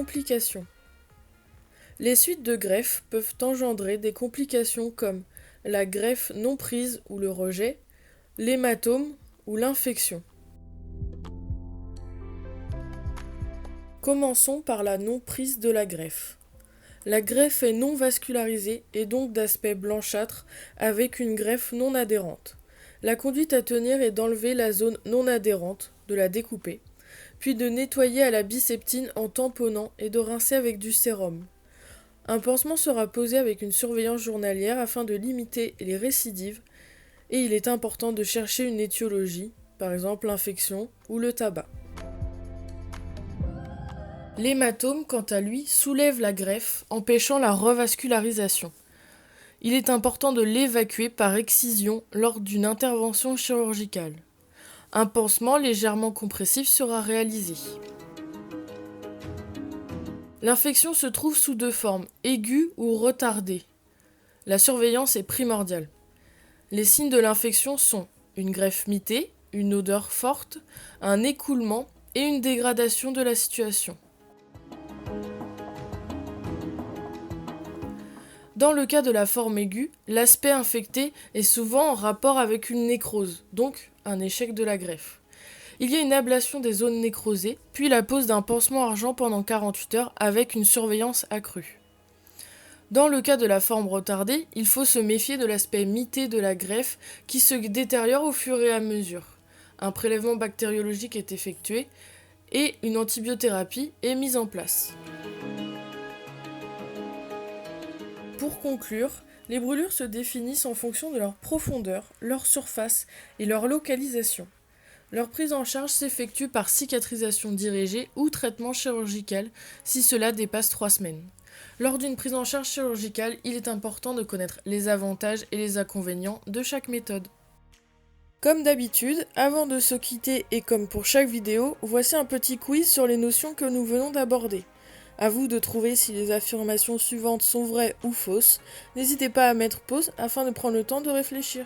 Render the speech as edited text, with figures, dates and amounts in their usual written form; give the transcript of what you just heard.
complications. Les suites de greffes peuvent engendrer des complications comme la greffe non prise ou le rejet, l'hématome ou l'infection. Commençons par la non prise de la greffe. La greffe est non vascularisée et donc d'aspect blanchâtre avec une greffe non adhérente. La conduite à tenir est d'enlever la zone non adhérente, de la découper, puis de nettoyer à la biseptine en tamponnant et de rincer avec du sérum. Un pansement sera posé avec une surveillance journalière afin de limiter les récidives et il est important de chercher une étiologie, par exemple l'infection ou le tabac. L'hématome, quant à lui, soulève la greffe, empêchant la revascularisation. Il est important de l'évacuer par excision lors d'une intervention chirurgicale. Un pansement légèrement compressif sera réalisé. L'infection se trouve sous deux formes, aiguë ou retardée. La surveillance est primordiale. Les signes de l'infection sont une greffe mitée, une odeur forte, un écoulement et une dégradation de la situation. Dans le cas de la forme aiguë, l'aspect infecté est souvent en rapport avec une nécrose, donc un échec de la greffe. Il y a une ablation des zones nécrosées, puis la pose d'un pansement argent pendant 48 heures avec une surveillance accrue. Dans le cas de la forme retardée, il faut se méfier de l'aspect mité de la greffe qui se détériore au fur et à mesure. Un prélèvement bactériologique est effectué et une antibiothérapie est mise en place. Pour conclure, les brûlures se définissent en fonction de leur profondeur, leur surface et leur localisation. Leur prise en charge s'effectue par cicatrisation dirigée ou traitement chirurgical si cela dépasse 3 semaines. Lors d'une prise en charge chirurgicale, il est important de connaître les avantages et les inconvénients de chaque méthode. Comme d'habitude, avant de se quitter et comme pour chaque vidéo, voici un petit quiz sur les notions que nous venons d'aborder. À vous de trouver si les affirmations suivantes sont vraies ou fausses. N'hésitez pas à mettre pause afin de prendre le temps de réfléchir.